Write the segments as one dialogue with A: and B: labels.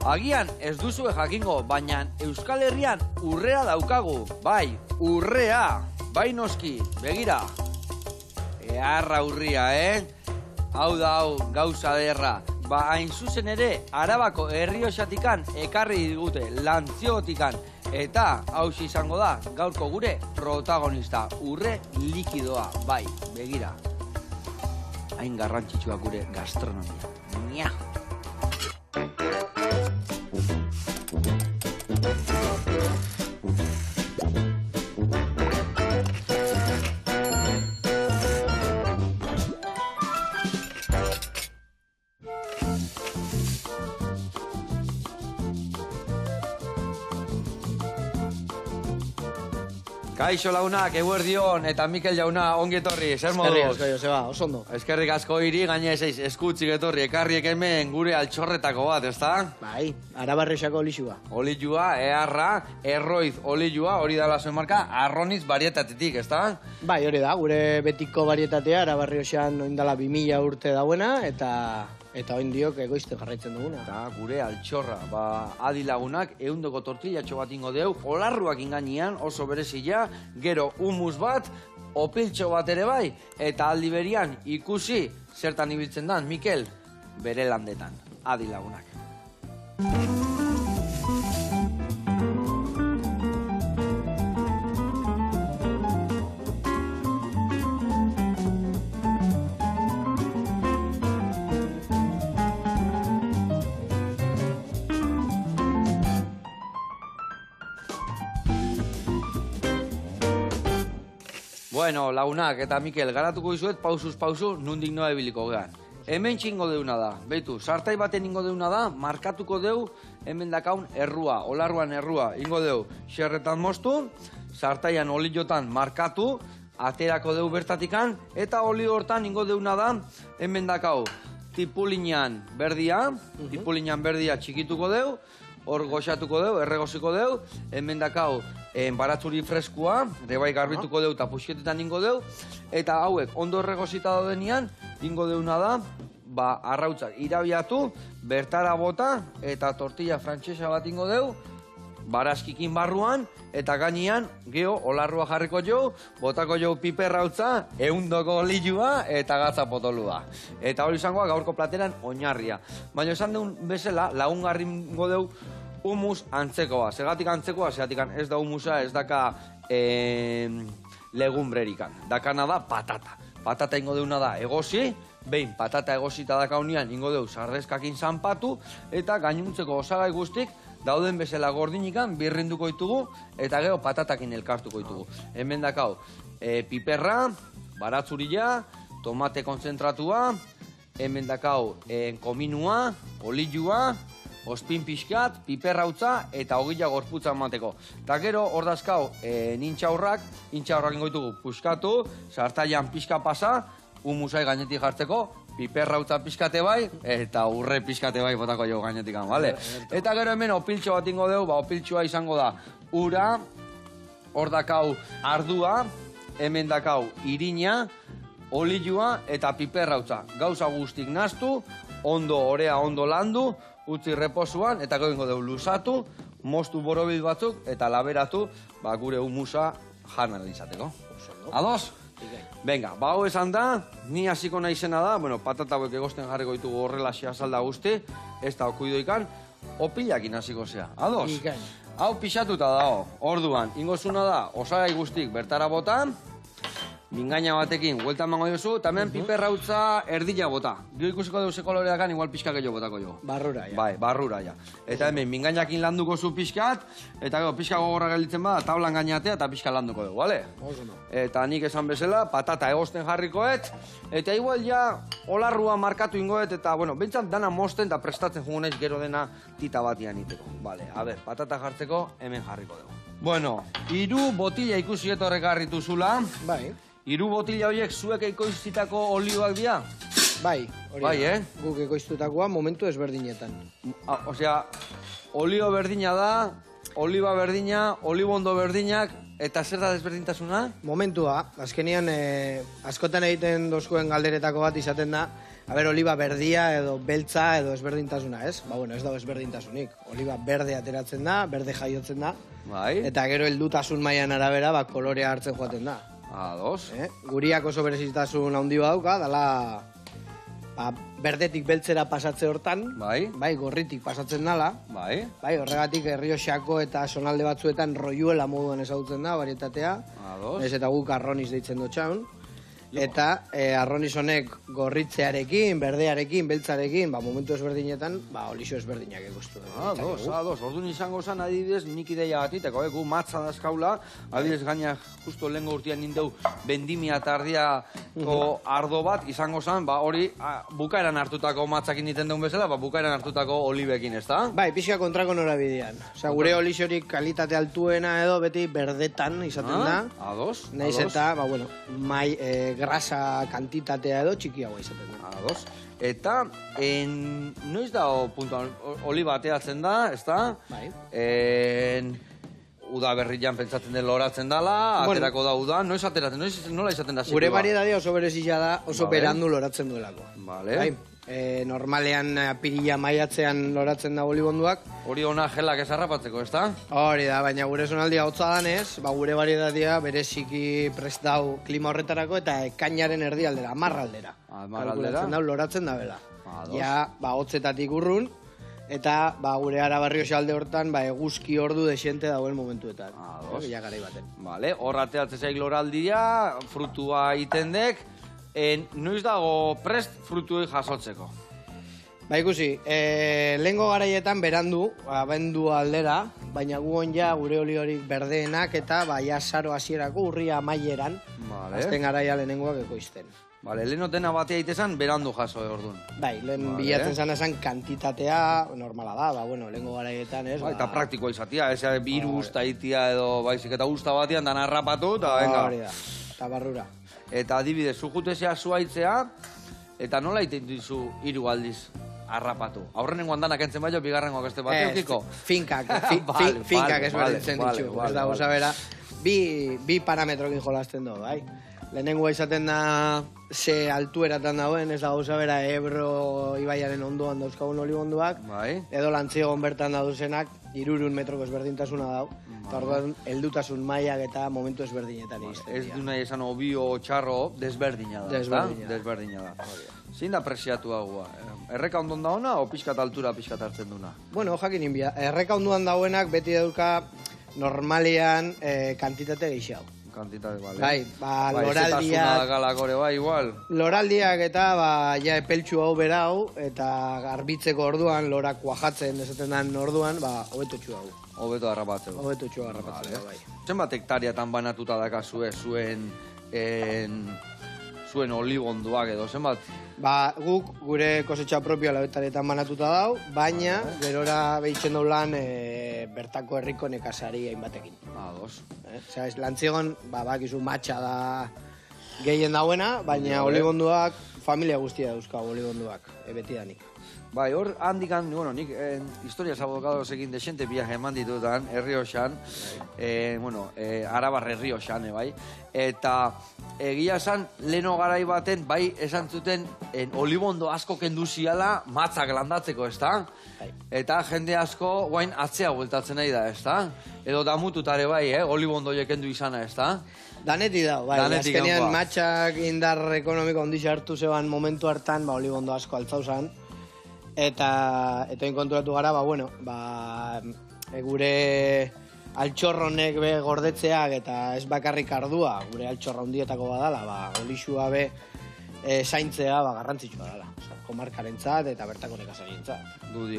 A: Agian ez duzue jakingo, baina Euskal Herrian urrea daukagu. Bai, urrea. Bai noski, begira. Earra urria, Hau da hau, gauza derra. Ba, hain zuzen ere, Arabako Errioxatikan ekarri digute, Lantziotikan. Eta, haus izango da, gaurko gure protagonista, urre likidoa. Bai, begira. Hain garrantzitsua gure gastronomia. Nia! Kaixo launak, eguerdion, eta Mikel jauna ongi etorri, zer moduz?
B: Eskerrik asko, Joseba, oso ondo.
A: Eskerrik asko hiri, gaina ezeiz, eskutzik etorri, ekarriek hemen gure altxorretako bat, ezta?
B: Bai, Arabarrexako olixua.
A: Olixua, earra, erroiz olixua, hori da lazoen marka, arroniz barietatetik, ezta?
B: Bai, hori da, gure betiko barietatea, Arabarrexan oindala 2000 urte dauena, eta oin diok egoizte jarraitzen duguna.
A: Eta gure altxorra, adi lagunak, 100 tortillatxo bat ingo deu, olarruak inganian, oso berezila, gero humus bat, opiltxo bat ere bai, eta aldi berian ikusi zertan ibiltzen dan, Mikel, bere landetan, adi lagunak. Bueno, lagunak eta Mikel, garatuko izuet pausuz pausu nundik noa ebiliko gehan. Hemen txingo deuna da, beitu, sartai baten ingo deuna da, markatuko deu, hemen dakaun errua, olarruan errua, ingo deu, xerretan moztu, sartaian oliotan markatu, aterako deu bertatikan, eta olio hortan ingo deuna da, hemen dakau, tipulinan berdia, txikituko deu, hor goxatuko deu, erregoziko deu, hemen dakau baratzuri freskua, rebai garbituko deu eta puxketetan ingo deu, eta hauek ondo erregozita daudenean, ingo deuna da, arrautzak irabiatu, bertara bota, eta tortilla frantsesa bat ingo deu, barazkikin barruan, eta gainean, geho, olarrua jarriko jo, botako jo piperrautza, 100 olixua eta gatza potolua. Eta hori izangoa gaurko plateran oinarria. Baina esan deun bezala, lagungarri ingo deu humus antzekoa. Segatik antzekoa, segatik ez da humusa, ez daka legumbrerikan. Dakana da patata. Patata ingo deuna da egosi, behin patata egosita dakaunean ingo deu sarrezkakin zanpatu, eta gainuntzeko osagai guztik, dauden bezala gordinikan birrinduko ditugu eta gero patatakin elkartuko ditugu. Hemen dakau, piperra, baratzurila, tomate konzentratua, hemen dakau kominua, olixua, ospin pixkat, piperrautza eta ogila gorputza emateko. Eta gero hor dazkau nintxaurrak ingo ditugu puskatu, sartaian pixka pasa, humusai gainetik jartzeko, piperrautza pixkate bai, eta urre pixkate bai botako jo gainetikan, bale? Eta gero hemen opiltxo bat ingo deu, opiltxoa izango da ura, hor dakau ardua, hemen dakau irina, olixua eta piperrautza. Gauza guztik naztu, ondo orea ondo landu, utzi reposuan, eta gero ingo deu luzatu, moztu borobil batzuk, eta laberatu, gure humusa janan izateko. Ados? Venga, hau esan da, ni hasiko naizena da, patata hauek egosten jarriko ditugu horrela xeazalda guzti, ez da okuidoikan, opilakin hasiko zea. Ados? Hau pixatuta dago, orduan, ingozuna da, osagai guztik bertara botan, mingaina batekin, huelta emango jozu, eta hemen piperrautza erdila bota. Gio ikusiko deuze koloreakan, igual pixka gehiago botako jo.
B: Barrura, ja.
A: Bai, barrura, ja. Eta hemen mingainakin landuko zu pixkat, eta gero pixka gogorra gelditzen bada, tablan gaineatea eta pixka landuko dugu, bale? Eta nik esan bezala, patata egosten jarrikoet, eta igual ja olarrua markatu ingoet, eta, bentsat dana mosten eta prestatzen jugu naiz gero dena tita batian iteko. Bale, a ber, patata jartzeko hemen jarriko dugu. 3 botila ikusi etorrek harritu zula.
B: Bai.
A: 3 botila horiek zuek ekoiztitako olioak dira?
B: Bai, hori
A: da.
B: Guk ekoiztutakoa momentu ezberdinetan.
A: Osea, olio berdina da, oliba berdina, olibondo berdinak, eta zer da desberdintasuna?
B: Momentua, azkenean askotan egiten dozkuen galderetako bat izaten da, A ber, oliba berdia edo beltza edo ezberdintasuna, ez? Ba, bueno, ez dago ezberdintasunik. Oliba berde ateratzen da, berde jaiotzen da,
A: Bai,
B: eta gero heldutasun mailan arabera, ba, kolorea hartzen joaten da.
A: ados.
B: Guriak oso berezitasun handi dauka, dala ba, berdetik beltzera pasatze hortan,
A: Bai,
B: bai, gorritik pasatzen dala,
A: bai,
B: bai, horregatik Errioxako eta sonalde batzuetan roiuela moduan ezagutzen da, varietatea,
A: ados.
B: ez eta guk arroniz deitzen dutxaun, eta arroniz honek gorritzearekin, berdearekin, beltzarekin, ba, momentu ezberdinetan, ba, olixo ezberdinak ikustu.
A: Ados. Orduan izango zen, adibidez, nik ideia batiteko, gu matza dazkaula, adibidez gaina justo lehengo urtean nindeu vendimia tardiako ardo bat, izango zen, ba, hori bukaeran hartutako matzakin niten deun bezala, ba, bukaeran hartutako olibekin, ez da?
B: Bai, pixka kontrako norabidean. Osea, gure olixorik kalitate altuena edo beti berdetan izaten da.
A: Ados.
B: Naiz eta, ba, bueno, grasa kantitatea edo txikiagoa izaten da.
A: Ados. Eta, noiz da puntuan, oliba ateatzen da, ez da?
B: Bai.
A: Uda berrian pentsatzen den loratzen dala, aterako da uda, noiz ateratzen, nola izaten da?
B: Gure variedadea oso berezia da, oso
A: Vale.
B: berandu loratzen duelako.
A: Vale.
B: Bai. Normalean apirila maiatzean loratzen da olibonduak.
A: Hori ona gelak ez harrapatzeko, ez da?
B: Hori da, baina gure zonaldia hotza danez, ba, gure variedadea bereziki prest dau klima horretarako eta ekainaren erdialdera, amarraldera.
A: Amarraldera?
B: Kalkulatzen dau, loratzen da bela.
A: Ados.
B: Ja, ba, hotzetatik urrun, eta ba, gure Arabarrio alde hortan ba, eguzki ordu desiente dagoen momentuetan.
A: Ados.
B: Ja, garai baten.
A: Vale, hor ateatzen zaik loraldia, frutua itendek, noiz dago prest frutuei jasotzeko?
B: Ba, ikusi, lehengo garaietan berandu, abendu aldera, baina gu ja gure oli horik berdeenak eta ba, ja saro hasierako urria amaieran,
A: Vale.
B: azten garaia lehenengoak ekoizten.
A: Vale, lehen otena batea itezan, berandu jaso orduan.
B: Bai, lehen
A: Vale.
B: bilatzen zan esan kantitatea normala da, ba, bueno, lehengo garaietan, ez?
A: Ba, eta praktikoa izatia, ez biru usta itia edo baizik eta usta batean dan harrapatu, eta venga.
B: Hori da, eta barrura.
A: Eta adibidez, zujutezea zuaitzea, eta nola iten dizu hiru aldiz harrapatu? Aurrenengoan danak entzen baino, bigarrengoak este bat eukiko?
B: Finkak,
A: Vale,
B: finkak ez
A: vale,
B: berdintzen
A: vale,
B: ditu.
A: vale,
B: Ez da,
A: vale.
B: goza bera, bi parametrokin jolasten du, bai. Lehenengoa izaten da ze altueratan dagoen, ez da gauza bera Ebro ibaiaren ondoan dauzkagun olibonduak,
A: Bai.
B: edo Lantzigon bertan dauzenak 300 metroko ezberdintasuna dau, eta orduan heldutasun mailak eta momentu ezberdinetan iristen
A: Ez
B: dira.
A: du nahi esan obio o txarro, desberdina da, ezta?
B: Desberdina da.
A: Desberdina da. Zein da presiatu haua? Erreka ondon da ona, o pixkat altura pixkat hartzen duna?
B: Bueno, jakin inbia, erreka onduan dauenak beti dauka normalean kantitate gehiago.
A: Kantitate, bale.
B: Bai, ba,
A: ezetasuna
B: loraldiak,
A: dakalak ore, bai, igual.
B: loraldiak eta ba, ja epeltxu hau berau, eta garbitzeko orduan, lorak kuajatzen esaten den orduan, ba, hobetotxu hau.
A: Hobeto harrapatzeko.
B: Hobetotxu harrapatzen, bai.
A: Zenbat hektariatan banatuta dakazue zuen olibonduak edo, zenbat?
B: Ba, guk gure kosetxa propioa labetaretan banatuta dau, baina gerora behitzen dau lan bertako herriko nekazari hainbatekin.
A: Ados.
B: Osea, Lantzigon, ba, bakizu matxa da gehien dauena, baina
A: Bai.
B: olibonduak, familia guztia dauzkagu olibonduak, betidanik.
A: Bai, hor handikan, bueno, nik historias abogados egin desente viaje eman ditutan, Errioxan, Arabar Errioxan, bai, eta egia esan, leno garai baten, bai, esan zuten, olibondo asko kendu ziala matzak landatzeko, ez da?
B: Bai.
A: Eta jende asko, guain, atzea bueltatzen nahi da, ez da? Edo damututare bai, olibondo kendu izana, ez da?
B: Danetik da, bai,
A: Danetik
B: azkenean
A: dagoa.
B: matxak indar ekonomiko ondixe hartu zeban momentu hartan, ba, olibondo asko altzauzan, eta inkonturatu gara, ba, bueno, ba, gure altxorronek be gordetzeak eta ez bakarrik ardua, gure altxorra hundietako badala, ba, olixua be zaintzea, ba, garrantzitsua dela. Osa, komarkarentzat eta bertako nekazarientzat.
A: Dudi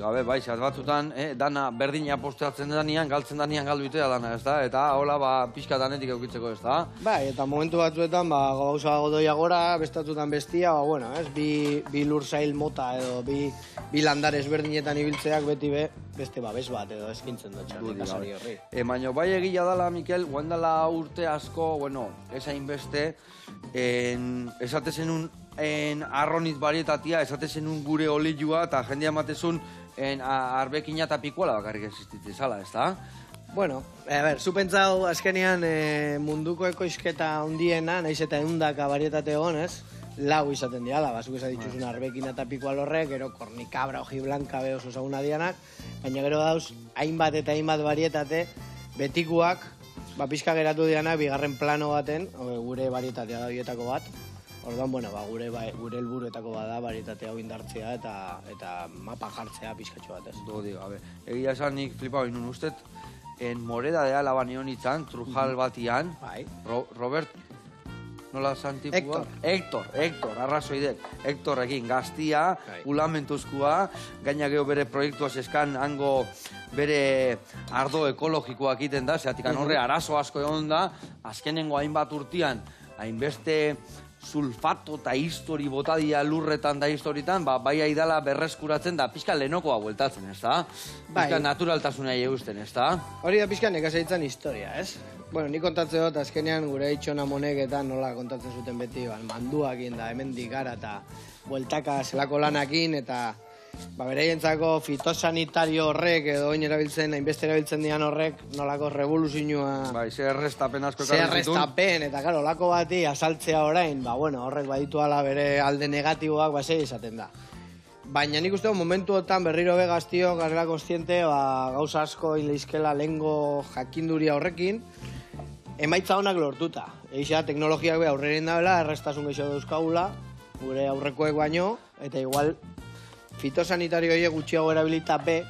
A: gabe, bai, zat batzutan, dana berdina posteatzen danean, galtzen danean galdu itea dana, ez da? Eta hola, ba, pixka danetik eukitzeko, ez da?
B: Bai, eta momentu batzuetan, ba, gauza godoia gora, bestatzutan bestia, ba, bueno, ez, bi lur zail mota edo bi landare ezberdinetan ibiltzeak beti beste babes bat edo eskintzen dut nekazari horri.
A: Baina bai egia dala, Mikel, guain dala urte asko, bueno, esain beste, esatezen arroniz varietatia, esatezen gure olilua, eta jendea ematezun arbekina eta pikuela bakarrik existitzen zala, ez da?
B: Bueno, a ber, zu pentsau azkenean munduko ekoizketa hundiena, naiz eta eundaka varietate egon, ez? lau izaten dira, bazuk esan dituzun arbekin eta piko alorrek, gero kornikabra, hoji blanka be oso zaguna dianak, baina gero dauz, hainbat eta hainbat varietate, betikuak, pixka geratu dianak, bigarren plano baten, gure varietatea da horietako bat, orduan, bueno, gure helburuetako bada varietatea hau indartzea eta mapa jartzea pixkatxo bat, ez?
A: Egia esan nik flipau inun ustet, en Moreda de Álava nion itzan, Trujal batian, Robert, nola zan tipua? Héctor, arrazoidek. Héctorrekin gaztia, ulamentuzkoa, gaina geho bere proiektua eskan hango bere ardo ekologikoak iten da, zeatik horre arazo asko egon da, azkenengo hainbat urtian, hainbeste sulfato eta histori botadia lurretan da historitan, bai aidala berreskuratzen da pixka lehenokoa bueltatzen, ez da? Pixka naturaltasunea eusten, ez da?
B: Hori da pixka nekazaitzan historia, ez? Bueno, nik kontatzen dut, azkenean gure itxona monek eta nola kontatzen zuten beti, manduakin da, hemendik gara eta bueltaka zelako lanakin, eta beraientzako fitosanitario horrek edo oin erabiltzen, hainbeste erabiltzen dian horrek, nolako revoluzioa...
A: Bai, ze errestapen asko
B: ekarri zituen. Ze errestapen, eta karo, lako bati asaltzea orain, horrek baditu ala bere alde negatiboak, zei izaten da. Baina nik uste momentuotan berriro be gaztio, garela konstiente, gauza asko inleizkela lehengo jakinduria horrekin, emaitza honak lortuta. Eixa, teknologiak be aurrerin dabela, errestasun gehiago dauzkagula, gure aurrekoek baino, eta igual fitosanitario horiek gutxiago erabilita be,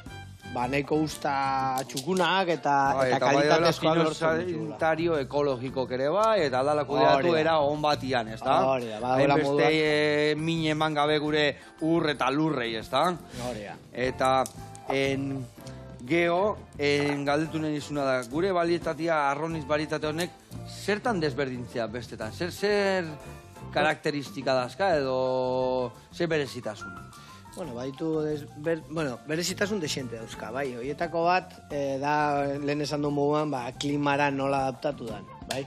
B: nahiko usta txukunak eta kalitatezkoa lortzen dutxula.
A: Fitosanitario ekologiko kere bai, eta dala kudeatu era on batian, ez da?
B: Hori da, badagoela moduan.
A: Hainbeste mine eman gabe gure ur eta lurrei, ez da?
B: Hori da.
A: Eta geho, galdetu nahi izuna da, gure balietatea, arroniz balietate honek, zertan desberdintzea bestetan? Zer karakteristika dazka edo zer berezitasun?
B: Berezitasun desente dauzka, bai. Horietako bat, da lehen esan duen moduan, klimara nola adaptatu dan, bai.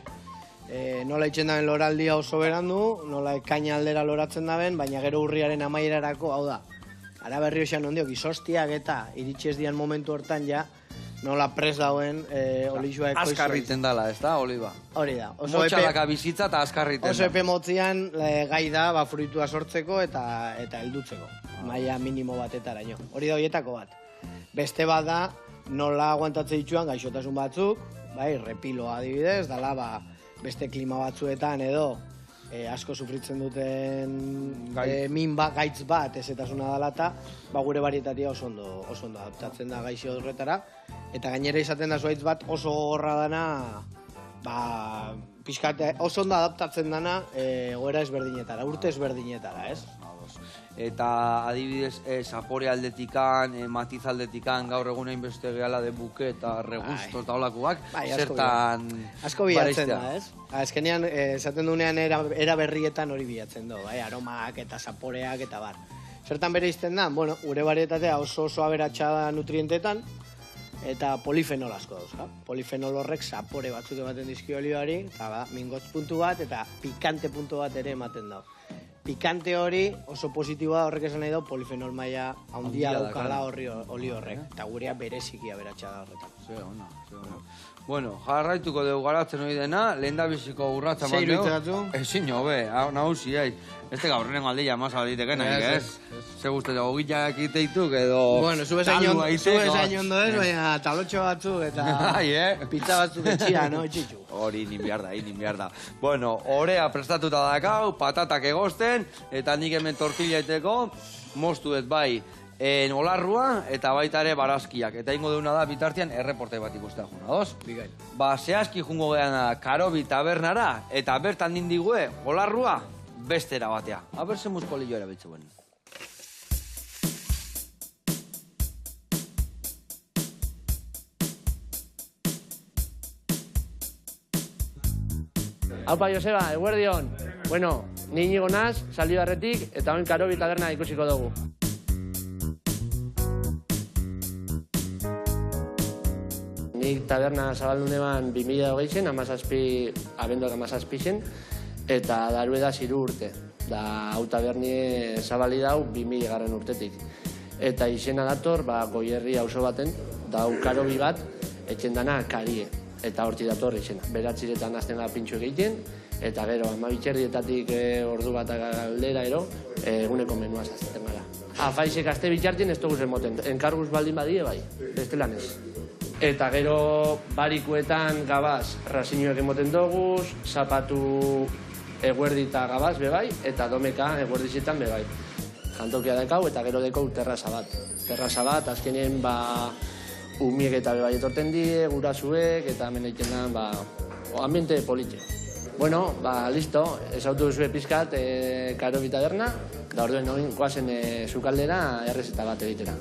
B: Nola itxen daben loraldia oso berandu, nola ekaina aldera loratzen daben, baina gero urriaren amaierarako, hau da, ara berri hoxan ondiok, izostiak eta iritsi ez dian momentu hortan ja, nola pres dauen olixua ekoizua.
A: Azkarriten dala, ez da, oliba?
B: Hori da.
A: Motxalaka bizitza eta azkarriten da.
B: Oso epe motzian gai da fruitua sortzeko eta heldutzeko. Maila minimo batetaraino. Hori da horietako bat. Beste bat da, nola aguantatze dituan gaixotasun batzuk, repiloa adibidez, dala beste klima batzuetan edo asko sufritzen duten min gaitz bat ezetasuna dela eta gure varietatea oso ondo adaptatzen da gaixo horretara. Eta gainera izaten da zuaitz bat oso gogorra dana, oso ondo adaptatzen dana egoera ezberdinetara, urte ezberdinetara, ez?
A: Eta adibidez, zapore aldetikan, matiz aldetikan, gaur egun egin beste gehala de buke eta regustos da olakoak, zertan
B: asko bilatzen da, ez? Azkenean, esaten duenean era berrietan hori bilatzen du, aromak eta zaporeak eta bar. Zertan bere izten da, gure varietatea oso aberatsa da nutrientetan, eta polifenol asko dauzka. Polifenol horrek zapore batzuk ematen dizkio olioari, eta mingotz puntu bat eta pikante puntu bat ere ematen dau. Pikante hori oso positiboa horrek esan nahi dau polifenol maila handia daukala oli horrek. Eta gurea bereziki aberatsa da horretan.
A: Ze ona. Bueno, jarraituko dugu garatzen hori dena, lehen da biziko urratza
B: bat dugu. Zeiru itzeratu?
A: Ezin hobe, nahusi, este gaurrenengo aldeia masa baliteken, ez? Ze guztetan, ogillak iteituk edo...
B: Bueno, zube zain ondo ez, baina talotxo batzuk eta pizza batzuk etxia, no? Etxitxu.
A: Hori ninbiar da. Bueno, orea prestatuta dakau, patatak egosten, eta nik hemen tortilla eteko, moztu ez bai, olarrua eta baita ere barazkiak. Eta ingo deuna da bitartean erreportai bat ikustea juna, doz?
B: Bigai.
A: Zehazki jungo gehan Karobi tabernara eta bertan dindigue olarrua bestera batea. Aber ze musko lillo erabiltze buen.
C: Aupa Joseba, eguerdion. Bueno, ni Inigo naz, Zaldibarretik, eta oin Karobi taberna ikusiko dugu. Nik taberna zabaldu neban 2008-en, abenduak 17-en, eta darue da 3 urte. Da, hau tabernie zabali dau 2000 garren urtetik. Eta izena dator, Goierri auzo baten, da hau Karobi bat, etxen dana Karie. Eta horti dator izena. Beratziretan azten da pintxo egiten, Eta gero, 12:00 ordu bat aldera ero, eguneko menua zazten gara. Afaixek aste bitxartien ez dugu zen moten, enkarguz baldin badie bai, beste lan ez. Eta gero barikuetan gabaz, rasiñoek emoten doguz, zapatu eguerdita gabaz bebai, eta domeka eguerdizitan bebai. Jantokia dekau eta gero dekau terraza bat. Terraza bat, azkenien umiek eta bebai etorten die, gurasuek, eta hemen egiten da, ambiente politxe. Bueno, listo, ezautu duzue pizkat Karobi taberna, da orduen hori goazen sukaldera errezeta bat egitera.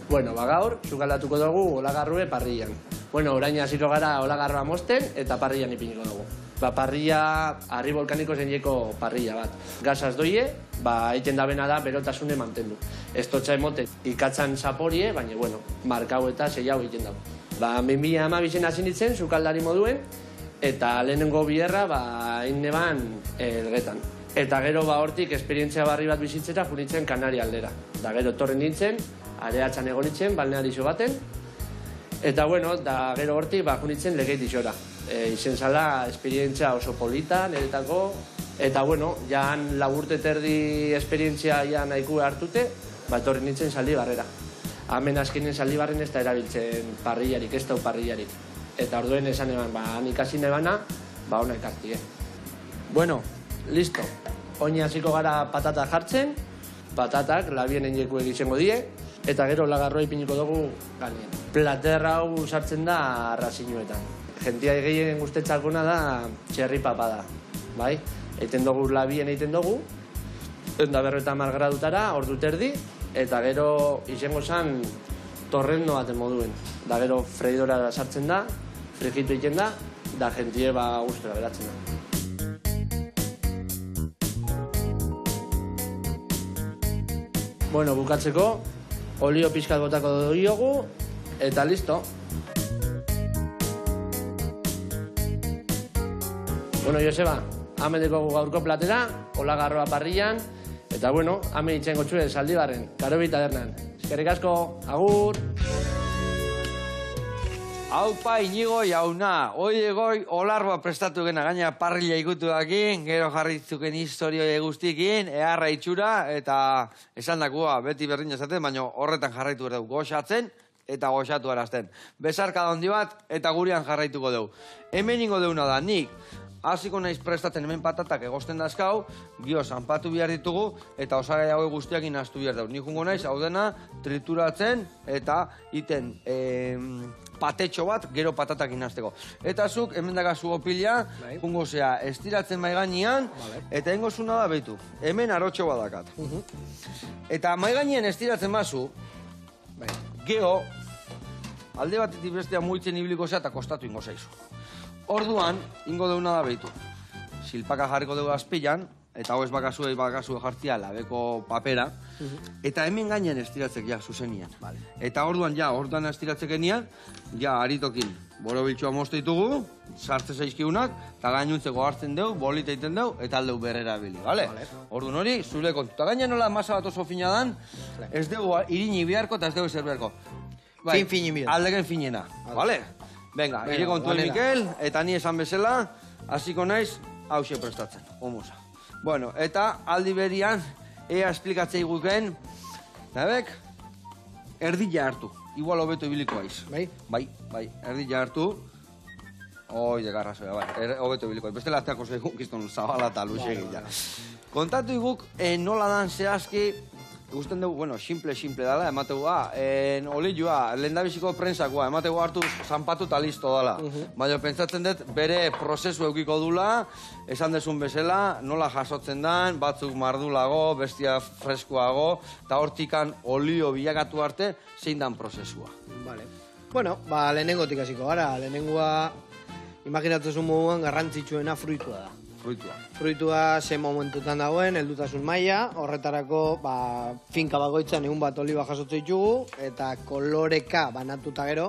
C: Bueno, gaur, sukaldatuko dugu olagarrue parrillan. Bueno, orain hasiko gara olagarroa mosten eta parrillan ipiniko dugu. Parrilla, harri volkaniko zeineko parrilla bat. Gazaz doie, egiten da bena da berotasune mantendu. Ez totxa emote ikatzan zaporie, baina, bueno, markau eta zeiau egiten dago. 2012 hasi nintzen, sukaldari moduen, eta lehenengo bierra, egin neban elgetan. Eta gero, hortik, esperientzia barri bat bizitzera, junitzen Kanari aldera. Da gero, torren nintzen, areatzen egon nintzen, balnearizo baten, eta, bueno, da gero hortik, junitzen legeit izora. Izen zala, esperientzia oso polita, niretako, eta, bueno, jan laburte terdi esperientzia nahiko hartute, torren nintzen saldi barrera. Hemen azkenen saldi barren ez da erabiltzen parrillarik, ez dau parrillarik. Eta orduen esan eban, nik hasi nebana, hona ekarti, Bueno, listo. Oin hasiko gara patata jartzen, patatak labien enjeku egitzengo die, eta gero lagarroa ipiniko dugu ganean. Platerra hau sartzen da rasiñoetan. Gentia gehien guztetzakona da txerri papada, bai? Eiten dugu labien egiten dugu, 150 gradutara, ordu terdi, eta gero izango zen torrendo baten moduen. Da gero freidora sartzen da, frigitu egiten da, da gentie gustora beratzen da. Bueno, bukatzeko, olio pixkat botako diogu, eta listo. Bueno, Joseba, hemen dekogu gaurko platera, olagarroa parrillan, eta bueno, hemen itxengo txue Zaldibarren, Karobi tabernan. Eskerrik asko, agur!
A: Aupa, Inigo jauna, goi olarroa prestatu gena, gaina parrilla ikutu dakin, gero jarritzuken historioi guztikin, eharra itxura, eta esan dakoa, beti berdin jazaten, baina horretan jarraitu dugu goxatzen, eta goxatu arazten. Bezarka handi bat, eta gurean jarraituko dugu. Hemen ingo deuna da, nik, hasiko naiz prestatzen hemen patatak egosten dazkau, gio zanpatu behar ditugu, eta osagai hau guztiak inaztu behar dugu. Nik jungo naiz, hau dena, trituratzen, eta iten patetxo bat, gero patatak inazteko. Eta zuk, hemen dakazu opila, jungo zea, estiratzen maiganean, eta hengo zuna da behitu. Hemen arotxo badakat. Eta maiganean estiratzen bazu, geo, alde batetik bestea muitzen ibiliko zea eta kostatu ingo zaizu. Orduan, ingo deuna da behitu. Silpaka jarriko dugu azpilan, eta hau ez bakazue jartzia labeko papera, eta hemen gainean estiratzek ja, zuzenian. Eta orduan estiratzek genian, ja, haritokin, borobiltxoa mozte ditugu, sartze zaizkiunak, eta gainuntzeko hartzen dugu, bolita egiten dugu, eta aldeu berrera bili, bale? Orduan hori, zure kontu. Eta gainean nola masa bat oso fina dan, ez dugu irini biharko eta ez dugu ezer beharko.
B: Fin biharko.
A: Aldeken finena, bale? Venga, ire kontu Mikel, eta ni esan bezala, hasiko naiz, hause prestatzen, homoza. Bueno, eta aldi berian, ea esplikatzei guken, nabek, erdila hartu, igual hobeto ibiliko aiz. Bai, erdila hartu, degarrazoa, bai, hobeto ibiliko aiz. Beste lateako zeigun kiston zabala eta luxe egitea. Kontatu iguk, nola dan zehazki, gusten dugu, bueno, simple dala, emategu, olioa, lehendabiziko prentsakoa, emategu hartu zanpatu eta listo dala. Baina pentsatzen dut, bere prozesu eukiko dula, esan desun bezala, nola jasotzen dan, batzuk mardulago, bestia freskoago, eta hortikan olio bilakatu arte, zein dan prozesua.
B: Bueno, lehenengotik hasiko gara, lehenengoa, imaginatzen moduan garrantzitsuena fruitua da. Fruitua ze momentutan dagoen, heldutasun maila, horretarako finka bagoitzan egun bat oliba jasotzen ditugu, eta koloreka banatuta gero,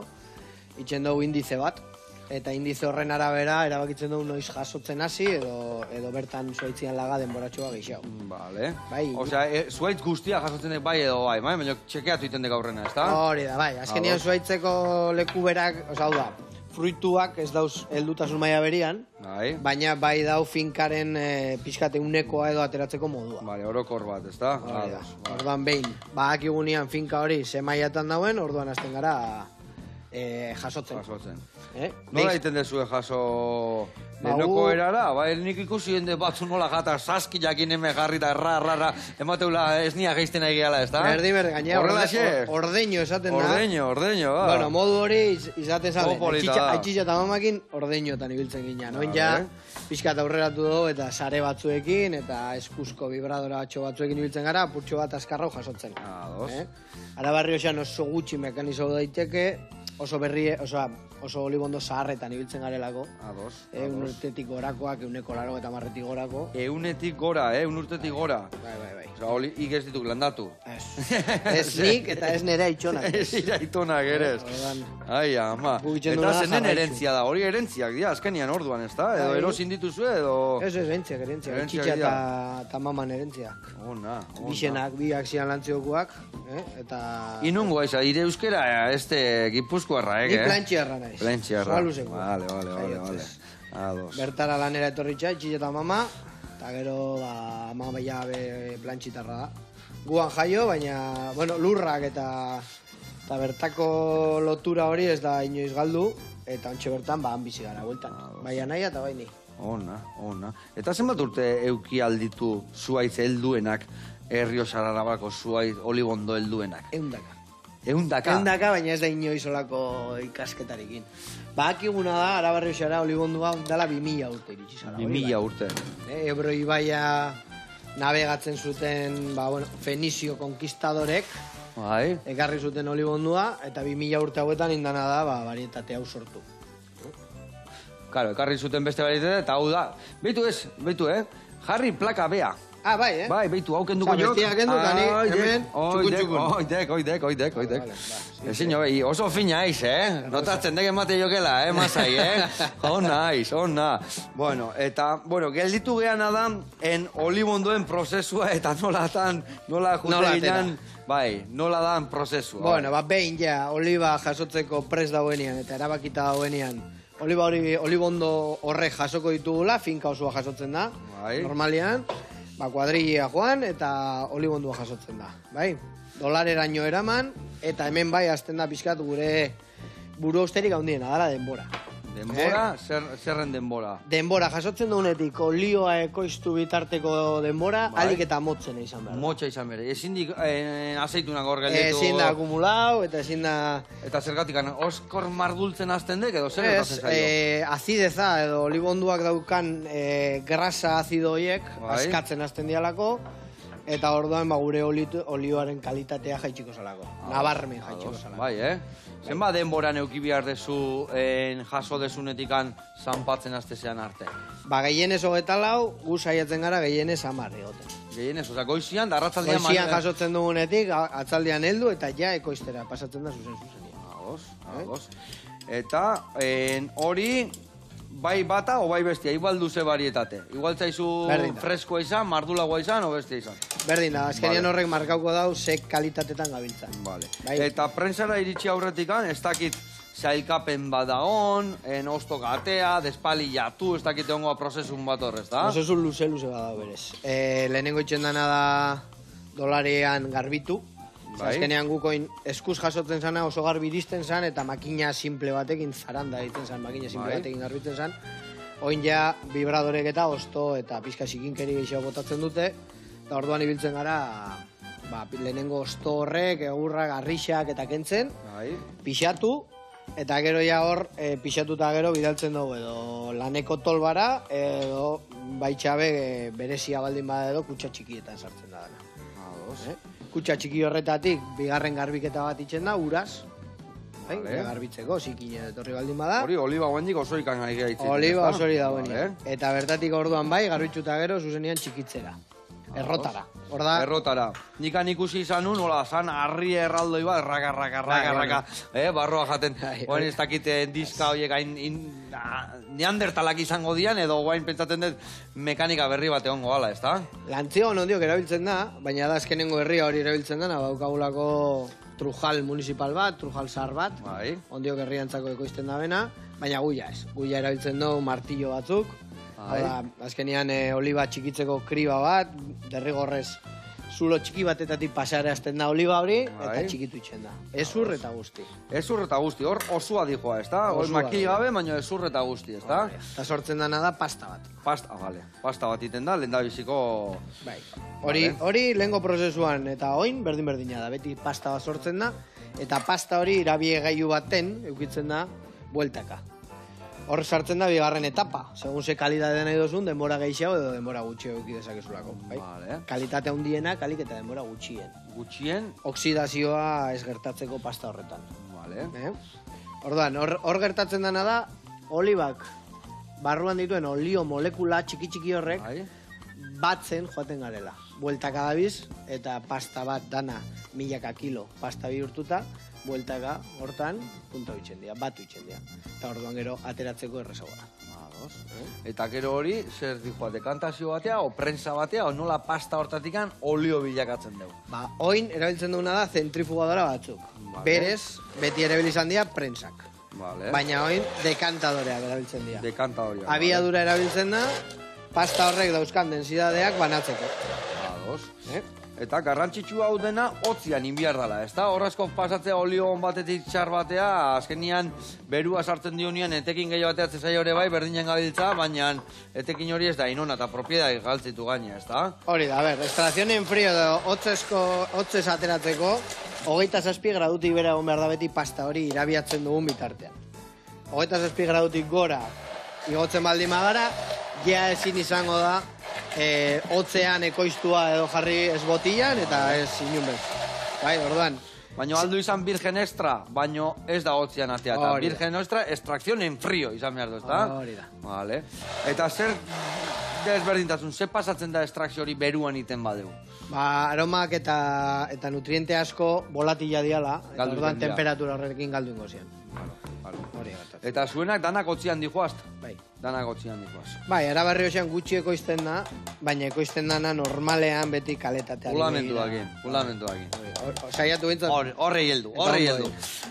B: itxen dugu indize bat. eta indize horren arabera erabakitzen dugu noiz jasotzen hasi edo bertan zuaitzian laga denboratxoa gehiago.
A: Vale.
B: Bai.
A: Osea, zuaitz guztia jasotzen dek bai edo bai, baina txekeatu iten dek aurrena, ezta?
B: Hori da, bai. Azkenean zuaitzeko leku berak, hau da, fruituak ez dauz heldutasun maila berian,
A: Bai.
B: baina bai dau finkaren pixkate unekoa edo ateratzeko modua.
A: Vale, orokor bat, ezta?
B: Hori da.
A: Ados, bai.
B: Orduan behin, bakigunean finka hori ze mailatan dauen, orduan hasten gara jasotzen.
A: Jasotzen.
B: Beiz-
A: Nola egiten dezue jaso
B: Ba,
A: lehenoko
B: gu-
A: erara? Bai, nik ikusi jende batzu nola jata saski jakin hemen jarri da erra, emateula ez nia geizten nahi gehala, ezta?
B: Berdi, gainera
A: Horrelaxe?
B: ordeño esaten da.
A: Ordeño, ba.
B: Bueno, modu hori izaten zale.
A: Polita da.
B: Aitxitxa eta mamakin ordeñotan ibiltzen ginen. Oin
A: Vale.
B: ja, pixkat aurreratu dugu eta sare batzuekin eta eskuzko vibradora atxo batzuekin ibiltzen gara, purtxo bat askarrau jasotzen.
A: Ados.
B: Arabarri osan oso gutxi mekanizo daiteke, oso olibondo zaharretan ibiltzen garelako.
A: Ados.
B: Eun urtetik gorakoak, euneko laro eta marretik gorako.
A: Eunetik gora, urtetik gora.
B: Bai.
A: Osea, oli igez dituk landatu.
B: Ez nik eta ez nire aitxonak.
A: Ez iraitonak ere.
B: Orduan,
A: Ai, ama.
B: Gugitzen
A: Eta
B: duena
A: zenen
B: jarraitu.
A: herentzia da, hori herentziak dira, azkenian orduan, ezta? Edo
B: Bai.
A: erosin dituzue, edo...
B: ez erentziak.
A: Herentziak
B: Aitxitxa
A: dira.
B: eta maman erentziak.
A: Ona.
B: Bixenak, biak zian lantziokuak, eta...
A: Inungo aiza, ire euskera este gipuzkoarra,
B: Ni plantxiarra naiz.
A: Plantxiarra.
B: Soaluzekoa.
A: Vale.
B: Jaiotzez.
A: Ados.
B: Bertara lanera etorritxa, itxile eta mama, eta gero, mama ja plantxitarra da. Guan jaio, baina, bueno, lurrak eta bertako lotura hori ez da inoiz galdu, eta ontxe bertan, han bizi gara, bueltan. Bai anaia eta bai ni.
A: Ona. Eta zenbat urte euki alditu zuaitz helduenak, Herrio Sararabako zuaitz olibondo helduenak?
B: Eundaka.
A: Eundaka?
B: Eundaka, baina ez da inoiz olako ikasketarekin. Bakiguna da, Arabarri Oxara olibondua dala 2000 urte iritsi zara.
A: 2000 urte.
B: Ebro ibaia navegatzen zuten, Fenizio konkistadorek,
A: Bai.
B: ekarri zuten olibondua, eta 2000 urte hauetan indana da, varietate hau sortu.
A: Karo, ekarri zuten beste barietate, eta hau da. Beitu, jarri plaka bea.
B: Ah, bai,
A: Bai, beitu, hau kenduko
B: Osa,
A: jok.
B: bestia kendu, kani, hemen, txukun.
A: Oidek. Ezin jo, oso fina aiz, Notatzen dek emate jokela, masai, Ona. Bueno, gelditu geana da, olibondoen prozesua, eta nola jute ginen, bai, nola dan prozesua.
B: Bueno, behin ja, oliba jasotzeko pres dauenean, eta erabakita dauenean, olibondo horrek jasoko ditugula, finka osoa jasotzen da,
A: Bai.
B: normalian, kuadrilla joan eta olibondua jasotzen da, bai? $1 eraman, eta hemen bai azten da pixkat gure buru austerik handiena, dala denbora.
A: Denbora, zerren denbora?
B: Denbora, jasotzen duenetik olioa ekoiztu bitarteko denbora,
A: Bai.
B: alik eta motzen izan behar.
A: Motxa izan bere. Ezin dik azeitunak hor gelditu.
B: Ezin da akumulau, eta ezin da...
A: Eta zergatik, oskor mardultzen azten dek, edo zer
B: Ez,
A: gertatzen zaio?
B: azideza edo olibonduak daukan grasa azido horiek
A: Bai.
B: askatzen hasten dialako, eta orduan gure olioaren kalitatea jaitsiko salako. Nabarmen jaitsiko salako.
A: Bai, Zenba denbora neuki behar dezu jaso desunetikan zanpatzen aztezean arte?
B: Gehienez 24, gu saiatzen gara gehienez 10 egoten.
A: Gehienez, oza, goizian, da arratzaldean...
B: Goizian jasotzen dugunetik, atzaldean heldu eta ja ekoiztera pasatzen da zuzen.
A: Ados. Eta hori... Bai bata o bai bestia, igual duze barietate. Igual zaizu
B: Berdin da.
A: freskoa izan, mardulagoa izan o bestia izan.
B: Berdin da, azkenean
A: Vale.
B: horrek markauko dau sek kalitatetan gabiltzan.
A: Vale.
B: Bai.
A: Eta prentsara iritsi aurretikan, ez dakit zailkapen badagon, osto gatea, despalillatu, ez dakit egongoa prozesun bat horrez, da?
B: Prozesu luze badau berez. Lehenengo itxendana da $1 garbitu.
A: Bai.
B: Azkenean gukoin eskuz jasotzen zana oso garbi iristen zan, eta makina simple batekin zaranda egiten zan, makina simple
A: Bai.
B: batekin garbitzen zan. Oin ja vibradorek eta osto eta pizka sikinkeri gehiago botatzen dute, eta orduan ibiltzen gara lehenengo osto horrek, egurrak, arrixak eta kentzen,
A: Bai.
B: pixatu, eta gero ja hor, pixatuta gero bidaltzen dugu edo laneko tolbara, edo baitxabe berezia baldin bada edo kutsa txikietan sartzen da dana.
A: Ados.
B: Kutsa txiki horretatik, bigarren garbiketa bat itzen da, uraz.
A: Vale.
B: Ja garbitzeko, zikine etorri baldin bada.
A: Hori oliba guendik osoikan ari gaitzen.
B: Oliba
A: ezta?
B: osori dagoenean.
A: Vale.
B: Eta bertatik orduan bai, garbitzuta gero, zuzenian txikitzera. Errotara.
A: errotara. Nikan ikusi izan nun, hola, zan harri erraldoi bat, raka, barroa jaten. Oain ez dakite diska horiek neandertalak izango dian, edo guain pentsatzen dut mekanika berri bat egongo gala, ez da?
B: Lantziogon ondiok erabiltzen da, baina da azkenengo herria hori erabiltzen dena, baukagulako Trujal municipal bat, Trujal zahar bat, ondiok herriantzako ekoizten da bena, baina guia ez. Guia erabiltzen du martillo batzuk, azkenean oliba txikitzeko kriba bat, derrigorrez zulo txiki batetatik pasareazten da oliba hori, eta txikitu itxen da. Ezur eta guzti.
A: Ezur eta guzti, hor osua dijoa, ez da? Hor makil gabe, baina ezur eta guzti, ez da?
B: Eta sortzen dana da pasta bat.
A: Pasta bat iten da, lehen da biziko...
B: Hori lehengo prozesuan, eta oin berdin-berdina da, beti pasta bat sortzen da, eta pasta hori irabiegailu baten, eukitzen da, bueltaka. Hor sartzen da bigarren etapa. Segun ze kalidade nahi dozun, denbora gehiago edo denbora gutxio euki dezakezulako. Kalitate handiena, kalik eta denbora gutxien.
A: Gutxien?
B: Oksidazioa ez gertatzeko pasta horretan. Orduan, hor gertatzen dena da, olibak barruan dituen olio molekula txiki-txiki horrek batzen joaten garela. Bueltaka dabiz, eta pasta bat dana 1000 kilo pasta bihurtuta, bueltaka hortan punta bitxen dira, batu bitxen dira. Eta orduan gero ateratzeko errezagoa.
A: Eta gero hori, zer dijoa, dekantazio batea, o prensa batea, o nola pasta hortatikan olio bilakatzen dugu?
B: Oin erabiltzen duguna da zentrifugadora batzuk. Berez, beti erabilizan dira prensak. Baina oin dekantadorea erabiltzen dira.
A: Dekantadorea.
B: Abiadura erabiltzen da, pasta horrek dauzkan densidadeak banatzeko.
A: Eta garrantzitsua hau dena hotzian inbiar dela, ez da? Horrazko pasatzea olio on batetik txar batea, azkenian berua sartzen dionean etekin gehiago batea zezai hori bai, berdinen gabiltza, baina etekin hori ez da inona eta propiedade galtzitu gaina, ez da?
B: Hori da, extrakzion en frio edo hotzez ateratzeko, 27 gradutik bera egon behar da beti pasta hori irabiatzen dugun bitartean. 27 gradutik gora igotzen baldin magara, ja ezin izango da hotzean ekoiztua edo jarri ez botilan eta ez inunbez. Orduan.
A: Baina aldu izan virgen extra, baina ez da hotzean ateata. Virgen extra, extracción en frío izan behar du, ez da?
B: Hori da.
A: Eta zer desberdintasun, zer pasatzen da extrakzio hori beruan iten badeu?
B: Aromak eta nutriente asko volatila diala, eta orduan temperatura horrekin galdu ingo zian.
A: Eta zuenak danak otzian dijoaz? Danak otzian dijoaz.
B: Arabarri hoxean gutxi ekoizten da, baina ekoizten dana normalean beti kaletatean.
A: Pulamentu dakin.
B: Saiatu bintzen?
A: Horre heldu.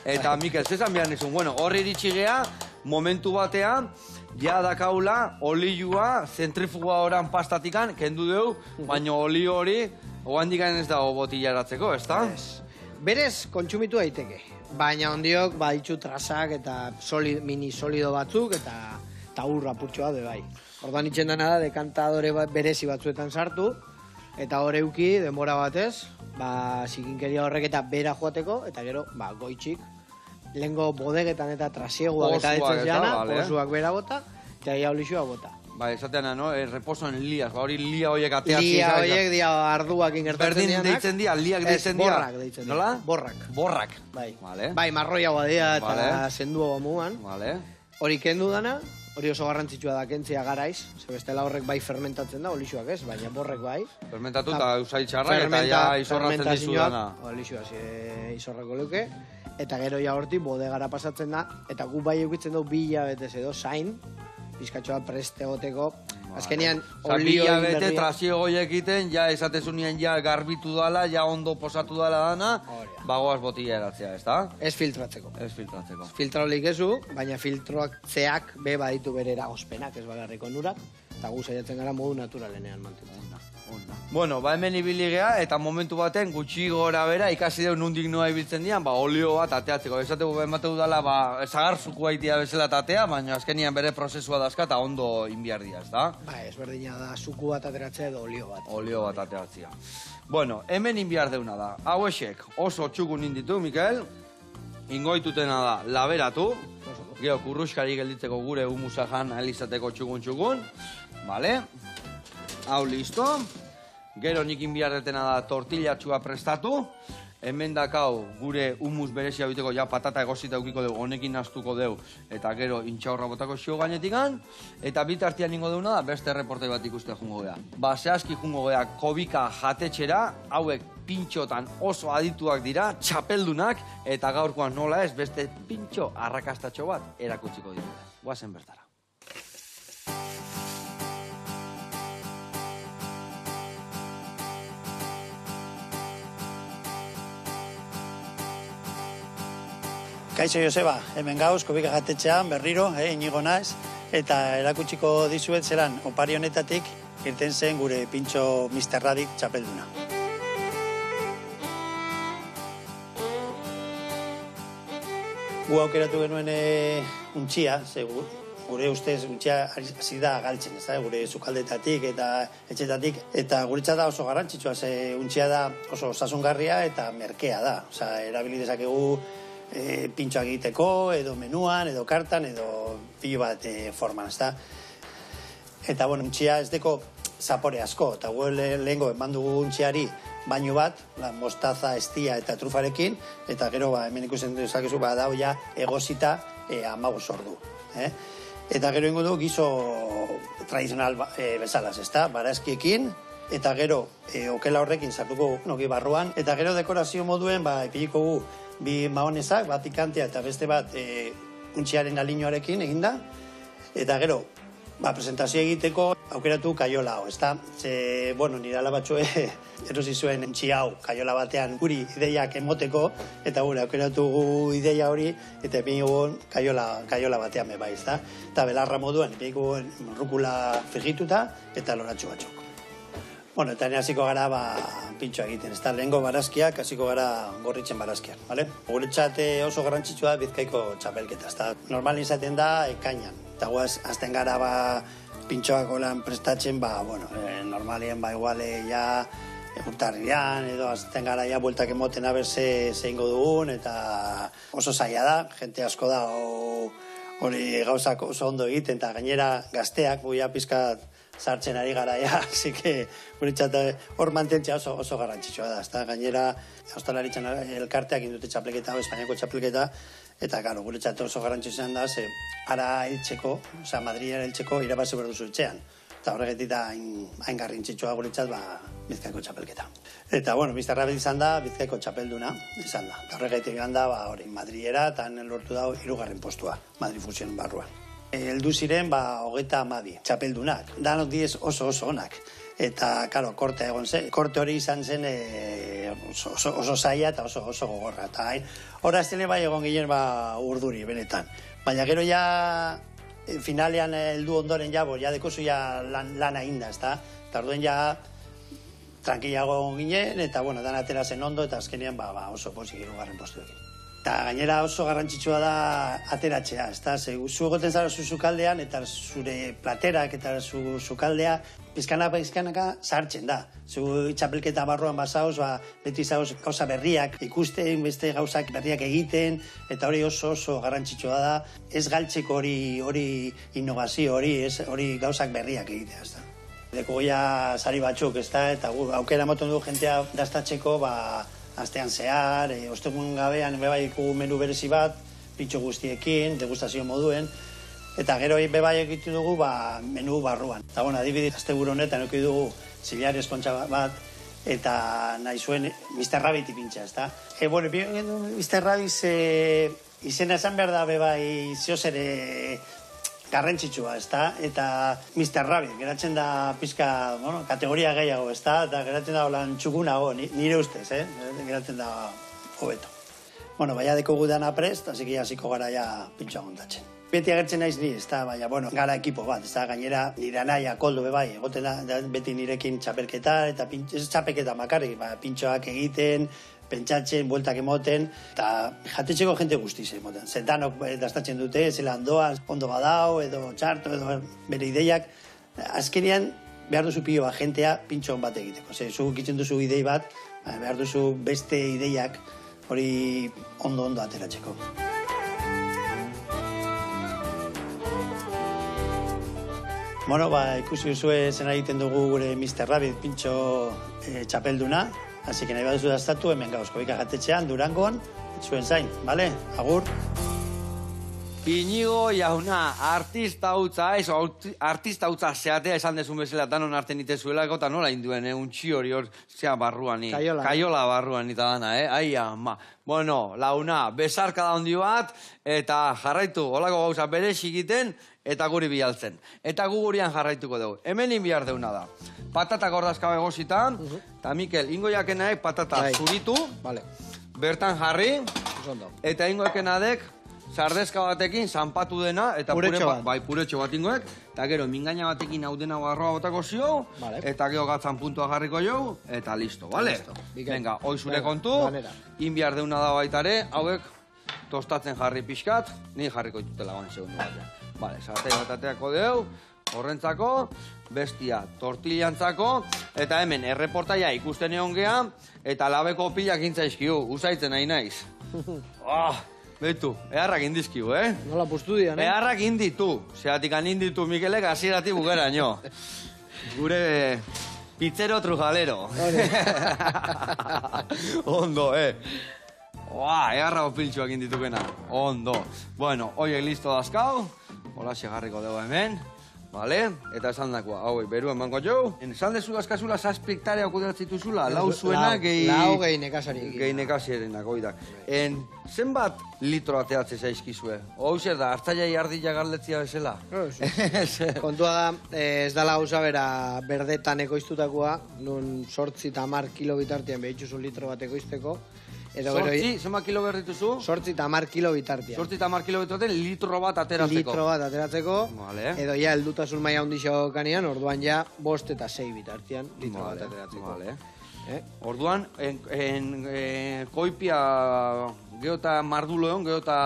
A: Eta Mikel, zezan behar nizun, horre iritsi gea, momentu batean, ja dakaula, olioa, zentrifuga oran pastatikan, kendu deu, baina olio hori, oandikan ez dago botillaratzeko, ez da?
B: Berez, kontsumitu daiteke. Baina ondiok baditzu trasak eta mini solido batzuk eta urra putxoa de bai. Orduan itxen dena da dekantadore berezi batzuetan sartu eta hor euki denbora batez, zikinkeria horrek eta bera joateko eta gero goitxik lehengo bodegetan eta trasieguak eta ditzen ziana, posuak bera bota eta ia olixua bota.
A: Esateana, no? Reposo en lias, hori lia horiek ateatzi.
B: Lia horiek dia arduak ingertatzen dianak.
A: Berdin deitzen dia, liak deitzen dia.
B: Borrak deitzen dia. Nola? Borrak. Bai, marroiagoa dia eta zendua gomuan. Hori kendu dana, hori oso garrantzitsua da kentzia garaiz, ze bestela horrek bai fermentatzen da, olixuak ez, baina borrek bai.
A: Fermentatu eta usaitxarrak eta ja izorratzen dizu dana.
B: Olixuak izorrako leuke. Eta gero ja horti bodegara pasatzen da, eta gu bai eukitzen dugu 2 hilabetez edo zain, bizkatxoa preste goteko. Azkenean, olio
A: egin berria. Bete, trasiego egiten, ja esatezunean ja garbitu dala, ja ondo posatu dala dana, bagoaz botila eratzea, ez da?
B: Ez filtratzeko. Filtraolik ezu, baina filtroak zeak be baditu berera ospenak, ez bagarriko nurak, eta gu saiatzen gara modu naturalenean mantentzen.
A: Bueno, hemen ibili gea, eta momentu baten gutxi gora bera ikasi deu nundik noa ibiltzen dian, olio bat ateatzeko. Esateko emateu dala, zagarzuku haitia bezala tatea, baina azkenian bere prozesua dazka eta ondo inbiar dia, ez da?
B: Ez berdina da, zuku bat ateratzea edo olio bat.
A: Olio bat ateatzea. Bueno, hemen inbiar deuna da. Hau esek oso txukun inditu, Mikel. Ingoitutena da, laberatu. Gero, kurruskari gelditzeko gure humusajan alizateko txukun. Vale? Hau listo. Gero nik inbiar detena da tortillatxua prestatu. hemen dakau gure humus berezia biteko ja patata egosita eukiko dugu, honekin nastuko dugu, eta gero intxaurra botako xio gainetikan, eta bitartian ningo deuna da beste reportei bat ikuste jungo gea. Zehazki jungo gea kobika jatetxera, hauek pintxotan oso adituak dira, txapeldunak, eta gaurkoan nola ez beste pintxo arrakastatxo bat erakutsiko dira. Guazen bertara.
D: Kaixo Joseba, hemen gauz, kobika jatetxean, berriro, Inigo naiz, eta erakutsiko dizuet zelan, opari honetatik irten zen gure pintxo Mr. Rabbit txapelduna. Gu aukeratu genuen untxia, gure ustez untxia hasi da galtzen, gure sukaldetatik eta etxetatik, eta guretzat da oso garrantzitsua, ze untxia da oso osasungarria eta merkea da, erabili dezakegu pintxoak egiteko, edo menuan, edo kartan, edo pilo bat forman, ezta? Eta, bueno, untxia ez deko zapore asko, eta gu lehengo eman dugu untxiari baino bat, mostaza, estia eta trufarekin, eta gero, hemen ikusten dezakezu, dau ja egosita 15 ordu. Eta gero ingo du gizo tradizional bezalaz, ezta? Barazkiekin, eta gero okela horrekin sartuko nogi barruan, eta gero dekorazio moduen, epiliko gu bi mahonezak, bat ikantea eta beste bat untxiaren aliñoarekin eginda, eta gero, presentazio egiteko aukeratu kaiola hau, ezta? Ze, bueno, nire alabatxoe erosi zuen untxi hau kaiola batean guri ideiak emoteko, eta gure aukeratu gu ideia hori, eta epin egun kaiola batean bebai, ezta? Eta belarra moduan, epin egun rukula frigituta eta loratxo batzuk. Bueno, eta hasiko gara pintxoa egiten, ez da, lehengo barazkiak, hasiko gara gorritzen barazkiak, bale? Guretzat oso garrantzitsua Bizkaiko txapelketa, ez da, normalin izaten da ekainan, eta guaz, azten gara pintxoak olan prestatzen, normalien iguale ja urtarrian, edo azten gara ja bueltak emoten aberse zeingo dugun, eta oso zaila da, jente asko da hori gauzak oso ondo egiten, eta gainera gazteak, guia pizkat sartzen ari gara, así que guretzat hor mantentzea oso garrantzitsua da. Ezta gainera, Ostalaritzan elkarteak indute txapelketa, Espainiako txapelketa, eta guretzat oso garrantzitsua da, ze ara heltzeko, Madrilera heltzeko irabazi behar duzu etxean. Eta horregatik da hain garrantzitsua guretzat Bizkaiko txapelketa. Eta, bueno, Mr. Rabbit izan da Bizkaiko txapelduna, izan da. Eta horregatik izan da, Madrilera, eta lortu da 3. postua, Madrid Fusion barruan. Heldu ziren, 32 txapeldunak. Danok diez oso onak. Eta, karo, kortea egon zen. Korte hori izan zen oso zaila eta oso gogorra. Eta horra aztene egon ginen urduri, benetan. Baina gero ja, finalean heldu ondoren ja dekozu lana inda, ezta? Eta orduen ja, tranquilago egon ginen, eta, bueno, dan atera zen ondo, eta azkenean oso posik 3. postuekin. Eta gainera oso garrantzitsua da ateratzea, ezta? Zu egoten zara sukaldean eta zure platerak eta sukaldea pizkanaka sartzen da. Zu txapelketa barruan bazauz, beti zauz gauza berriak ikusten, beste gauzak berriak egiten, eta hori oso garrantzitsua da. Ez galtzeko hori innovazio hori gauzak berriak egitea, ezta? Deko goia sari batzuk, ezta? Eta aukera moten du jentea dastatzeko, astean zehar, ostegun gabean bebai ikugu menu berezi bat, pintxo guztiekin, degustazio moduen, eta gero bebai egitu dugu menu barruan. Eta bueno, adibidez, asteburu honetan eduki dugu zibiari eskontza bat, eta nahi zuen Mr. Rabbit ipintxa, ezta? Bueno, Mr. Rabbit izena esan behar da bebai ziozere garrantzitsua, ezta? Eta Mr. Rabbit, geratzen da pizka, kategoria gehiago, ezta? Eta geratzen da holan txukunago, nire ustez, geratzen da hobeto. Bueno, baina deko gudana prest, hasiko gara ja pintxoa montatzen. Beti agertzen naiz ni, ezta? Baina, bueno, gara ekipo bat, ezta? Gainera, nire anaia koldo bebai, egoten da beti nirekin txapelketa, eta ez txapelketa makarrik, pintxoak egiten, pentsatzen, bueltak emoten, eta jatetxeko jente guztiz emoten. Zentanok dastatzen dute, zelan doaz, ondo badao, edo txarto, edo bere ideiak. Azkenean, behar duzu pilo bat jentea pintxon bat egiteko. Zu gitzen duzu idei bat, behar duzu beste ideiak hori ondo ateratzeko. Bueno, ikusi duzue zena egiten dugu gure Mr. Rabbit pintxo txapelduna. Así que nahi baduzu daztatu, hemen gauzko ikajatetxean, Durangon, zuen zain, bale? Agur.
A: Inigo jauna, artista hutza, artista hutza zeatea esan dezun bezala danon arten itezuelako, eta nola induen, untxi hori hor, zea barruan, kaiola barruan eta dana, ai ama. Bueno, launa, besarka da hondi bat, eta jarraitu, holako gauza bere egiten eta guri bialtzen. Eta gu gurian jarraituko dugu. Hemen inbiar deuna da. Patata gordazka begosita, eta Mikel, ingo jakenaek patata zuritu, bertan jarri, eta ingo jakenadek, sardezka batekin, zanpatu dena, eta puretxo bat ingoek, eta gero mingaina batekin hau dena barroa botako zio, eta gero gatzan puntua jarriko jo, eta listo, bale? Venga, hoi zure kontu, inbiar deuna da baitare, hauek tostatzen jarri pixkat, ni jarriko ditutela goen segundu batean. Bale, sartei batateako deu, horrentzako, bestia tortillantzako, eta hemen erreportaia ikusten egon gea, eta labeko pilak intzaizkiu, usaitzen nahi naiz. Beitu, eharrak indizkiu,
B: Nola puztu dian,
A: Eharrak inditu, zeatik inditu Mikelek hasieratik bukera nio. Gure pizzero trujalero. Ondo, eharra opiltxuak inditukena. Ondo. Bueno, hoiek listo dazkau, hola segarriko dugu hemen. Vale? Eta esan dakoa, hauek, beru emango jo. Esan dezu dazkazula, 6 hektarea okudatzituzula, lau zuena gehi...
B: Lau gehi nekasari.
A: Gehi nekasierenak, oidak. Zenbat litro ateatze zaizkizue? Hauzer da, hartzaiai ardila garletzia bezala?
B: Kontua da, ez dala gauza bera berdetan ekoiztutakoa, nun 8 eta 10 kilo bitartian behitxuzu litro bat ekoizteko.
A: Sortzi, zenba kilo berrituzu?
B: 8 eta 10 kilo bitartian.
A: 8 eta 10 kilo bitartian litro bat ateratzeko.
B: Litro bat ateratzeko, edo ja heldutasun maila handixo kanean, orduan ja 5 eta 6 bitartian litro bat ateratzeko.
A: Orduan, koipia geota mardulo egon, geota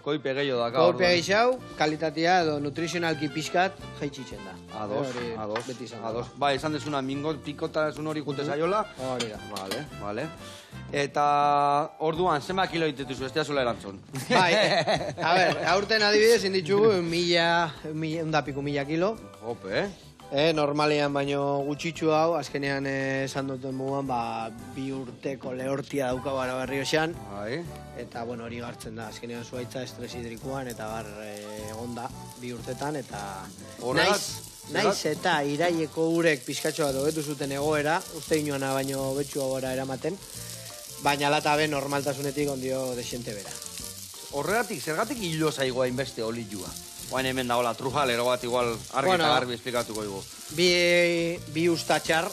A: koipe gehiago daka.
B: Koipia gehiago, kalitatea edo nutrizionalki pixkat jaitxitzen da.
A: Ados. Ba, esan dezuna, mingo pikotasun hori gute zaiola.
B: Hori da.
A: Vale. Eta orduan, zenba kilo dituzu, ez teazula erantzun.
B: Bai, a ber, aurten adibidez inditzugu 100 kilo.
A: Hope,
B: Normalian baino gutxitxu hau, azkenean esan duten mugan, 2 urteko lehortia dauka bara berri osean. Eta, bueno, hori gartzen da, azkenean zuaitza estres hidrikuan, eta bar egonda 2 urtetan, eta... Naiz eta iraieko urek pizkatxo bat hobetu zuten egoera, uste inoana baino betxu agora eramaten, baina latabe normaltasunetik ondio desiente bera.
A: Horregatik, zergatik hilo zaigoa inbeste olilua? Oain hemen dagoela, trujalero bat igual argi eta garbi esplikatuko dugu.
B: Bi ustatxar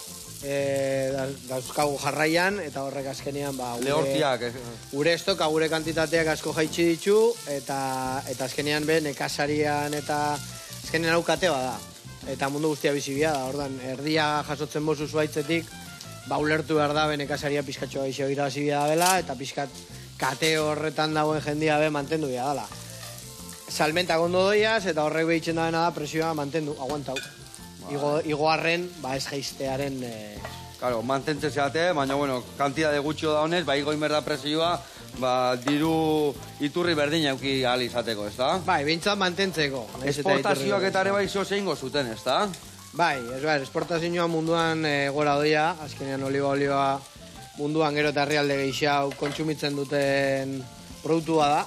B: dauzkagu jarraian, eta horrek azkenean
A: lehortiak.
B: Gure estoka, gure kantitateak asko jaitsi ditu, eta azkenean nekasarian eta azkenean aukate bada. Eta mundu guztia bizibia da, ordan, erdia jasotzen bozu zuaitzetik, ulertu behar da, nekasaria pizkatxoa gixo irabazibia da bela, eta pizkat kate horretan dagoen jendia mantendu bia dala. Salmentak ondo doiaz, eta horrek behitzen da presioa mantendu, aguantau. Igoarren, ez jaiztearen...
A: Claro, mantentze zeate, baina, bueno, kantidade gutxio da honez, igo inberda presioa, diru iturri berdin euki ahal izateko, ez da?
B: Bai, behintzat mantentzeko.
A: Esportazioak eta ere zo zeingo zuten, ez da?
B: Bai, esportazioa munduan gora doia, azkenean oliba munduan gero eta herrialde gehiago kontsumitzen duten produktua da.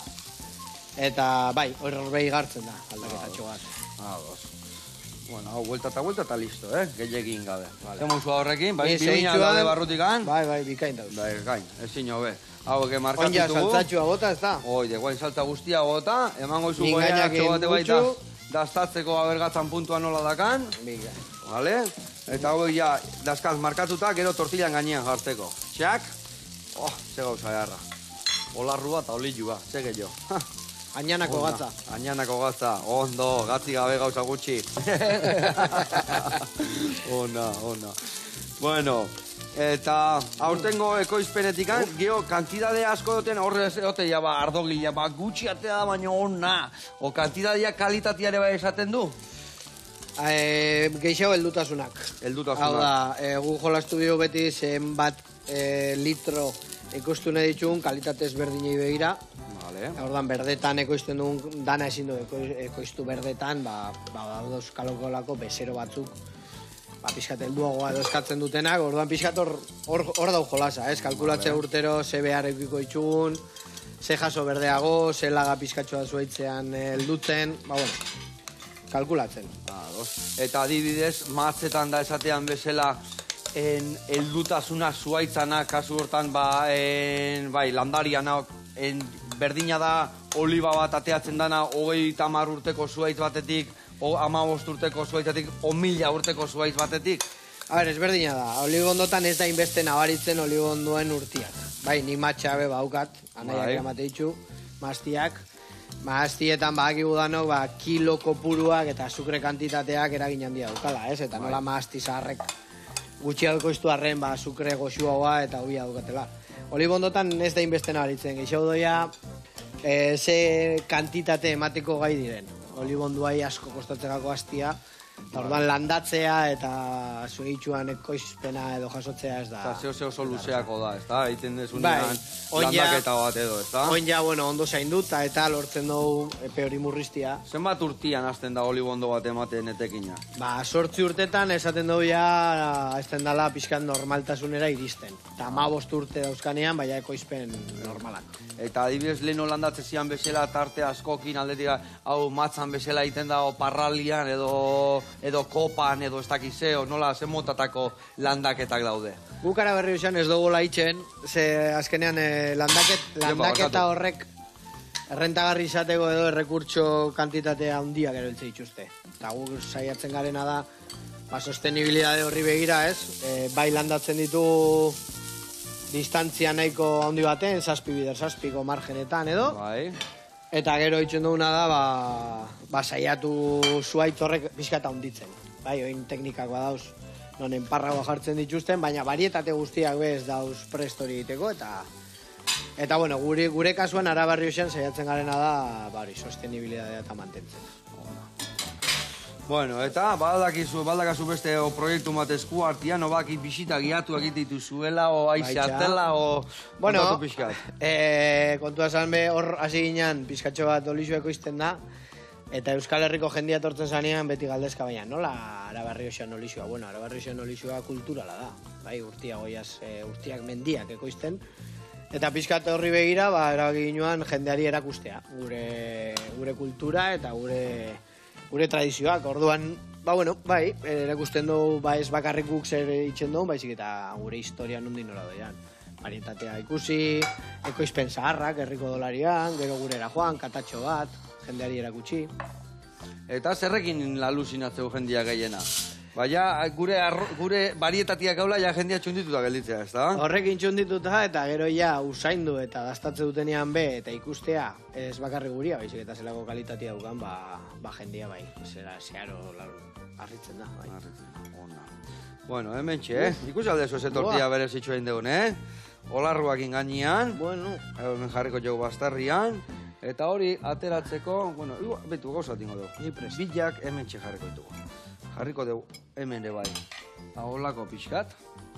B: Eta bai, hori behi gartzen da, aldaketatxo bat.
A: Bueno, hau, vuelta eta listo, gehiagin gabe. Zemuzua horrekin, bai, biruina daude barrutikan.
B: Bai, bikain dauz.
A: Bikain, ezin hobe. Hau, eke markatutugu.
B: Onja, saltzatxua gota, ez da?
A: Oide, guain saltza guztia gota, emango izu goiatxo bate baita, daztatzeko abergatzan puntua nola dakan.
B: Bika.
A: Vale? Eta hau, ja, dazkaz markatuta, gero tortillan gainean jartzeko. Txak? Ze gauza eharra. Olarrua eta olilua, ze gehiago.
B: Añanako gatza.
A: Añanako gatza, ondo, gatzi gabe gauza gutxi. Ona. Bueno, eta aurtengo ekoizpenetikan, geho, kantidade asko duten horre ezote, ardogila, gutxi atea da baino ona. O kantidadea kalitateare bai esaten du?
B: Geixau heldutasunak. Hau da, gu jolastu bio beti zenbat litro ekoiztu nahi ditugun kalitatez berdinei begira. Ordan berdetan ekoizten dugun dana ezin du ekoiztu berdetan, dauz kalokolako bezero batzuk pixkat helduagoa edo eskatzen dutenak, orduan pixkat hor dau jolasa, ez? Kalkulatze urtero, ze behar eukiko itxugun, ze jaso berdeago, ze laga pixkatxoa zuaitzean heldutzen, kalkulatzen.
A: Eta adibidez, matzetan da esatean bezala, heldutasuna zuaitzana, kasu hortan, bai, landariana, berdina da, oliba bat ateatzen dana, 30 urteko zuaitz batetik, 15 urteko zuaitzatik, 1000 urteko zuaitz batetik.
B: A ber, ezberdina da, olibondotan ez da inbeste nabaritzen olibondoen urtiak. Bai, ni matxabe baukat, anaiak eramate ditu, maztiak. Maztietan badakigu danok, kilo kopuruak eta azukre kantitateak eragin handia daukala, ez? Eta nola mazti zaharrek gutxiago iztu arren, azukre goxuagoa eta hobia daukatela. Olibondotan ez da inbeste nabaritzen, gehiago doia ze kantitate emateko gai diren. Olibonduai asko kostatzekako hastia, orduan landatzea eta zueitxuan ekoizpena edo jasotzea ez da.
A: Eta zeo oso luzeako da, ez da? Egiten desunean landaketa bat edo, ez da?
B: Oin ja, ondo zaindut eta lortzen dugu epe hori murriztia.
A: Zenbat urtian hasten da olibondo bat ematen etekina?
B: 8 urtetan esaten dugu ja ez dela pixkan normaltasunera iristen. Eta 15 urte dauzkanean, baina ekoizpen normalak.
A: Eta adibidez lehen landatze zian bezala tarte askokin aldetik hau matzan bezala egiten da parralian edo kopan edo ez dakizeo, nola zen motatako landaketak daude.
B: Gukara berri usan ez dugu laitzen, ze azkenean landaketa horrek errentagarri izateko edo errekurtso kantitatea handiak erabiltzen dituzte. Eta guk saiatzen garena da, sostenibilidade horri begira ez, bai landatzen ditu distantzia nahiko handi baten, 7 bider 7ko margenetan edo.
A: Bai.
B: Eta gero itxen duguna da, saiatu zuaitz horrek pixkata hunditzen. Bai, oin teknikak badauz, non enparragoa jartzen dituzten, baina barietate guztiak bez dauz prestori egiteko, eta bueno, gure kasuan Arabarri usean saiatzen garena da, sostenibilidadea eta mantentzen.
A: Bueno, eta baldakazu beste proiektu bat esku artian, baki bisita giatu egite zuela, o aize artela, o kontatu pixkat.
B: Kontua esan be, hor hasi ginen pizkatxo bat olixua ekoizten da, eta Euskal Herriko jendia tortzen zanean beti galdezka baina, nola Arabarri osean olixua? Bueno, Arabarri osean olixua kulturala da, bai, urtiak mendiak ekoizten, eta pizkat horri begira, erabaki ginoan jendeari erakustea, gure kultura eta gure tradizioak, orduan, bai, erakusten dugu, ez bakarrik guk zer itxen dugu, baizik eta gure historia nondin nola doian. Varietatea ikusi, ekoizpen zaharrak, herriko dolarian, gero gurera joan, katatxo bat, jendeari erakutsi.
A: Eta zerrekin alusinatzeu jendia gehiena? Baina gure varietateak gaula ja jendia txundituta gelditzea, ez da?
B: Horrekin txundituta eta gero ja usaindu eta dastatze dutenean be eta ikustea ez bakarri guria, baizik eta zelako kalitatea dukan, jendia bai. Zeharo harritzen da, bai.
A: Bueno, hemen txe, ikusi aldezu ez tortilla berez itxoen deun, Olarruak inganian, hemen jarriko jau bastarrian, eta hori ateratzeko, betu gauza tingo dugu. Bilak hemen txe jarriko ditugu. Jarriko dugu hemen ere bai. Holako pixkat,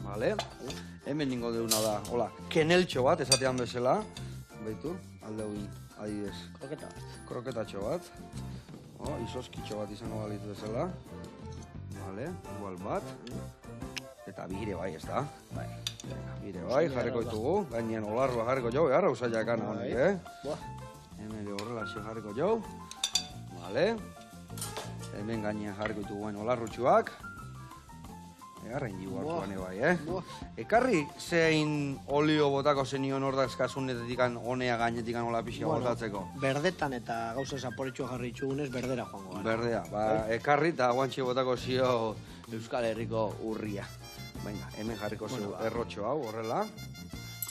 A: bale? Hemen ningo deuna da, hola, keneltxo bat, esatean bezala. Beitu, alde hori, adibidez. Kroketatxo bat. Izoskitxo bat izango balitu bezala. Bale, igual bat. Eta bire bai, ez da? Bai. Bire bai, jarriko ditugu. Gainean olarroa jarriko jau, beharra usaiak ana honik, Hemen ere horrela jarriko jau. Bale. Hemen gainean jarriko ditugu olarrutxuak. Egarren jigu hartuan ebai, Ekarri zein olio botako zenion ordazkasunetetik honea gainetik hola pixia botatzeko?
B: Berdetan eta gauza zaporetxua jarri itxugunez, berdera joango.
A: Berdea, ekarri eta guantxe botako zio Euskal Herriko urria. Baina, hemen jarriko zeu errotxo hau, horrela.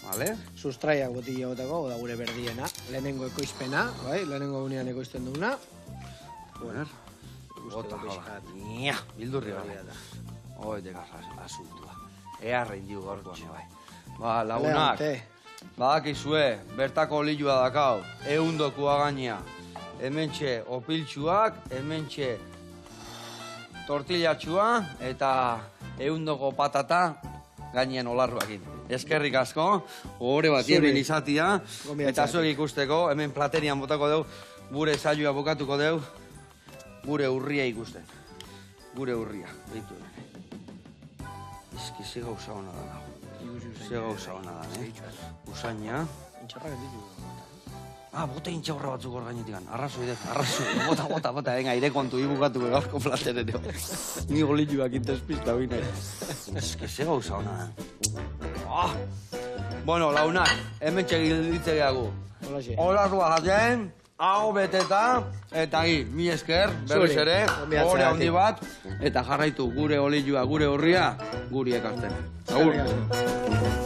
A: Vale.
B: Sustraiak botila botako, da gure berdiena. Lehenengo ekoizpena, lehenengo gunean ekoizten duguna.
A: Bueno, bota jala. Bildurri gara. Hoitek asuntua. Earrein diu gorkoan, bai. Lagunak, badakizue, bertako olioa dakau, ehundokua gaina. Hementxe opiltxuak, hementxe tortillatxua eta ehundoko patata gainean olarruakin. Eskerrik asko, ohore bat hemen izatia, eta zuek ikusteko, hemen platerian botako deu, gure saioa bukatuko deu, gure urria ikusten. Gure urria, behitu hemen. Eski, ze gauza hona da nago. Ze gauza hona da, Usaina.
B: Intxarrak ditu.
A: Bota intxaurra batzuk hor gainetik. Arrazoi dek, arrazoi. Bota, venga, aire kontu ibukatuko gaurko plater ere. Ni golituak intespista hori nahi. Eski, ze gauza hona da. Bueno, launak, hemen txegilditze gehagu. Olarrua jaten, hau beteta, eta mi esker, berriz ere, hori handi bat, eta jarraitu gure olilua, gure horria, guri ekartzen. Agur.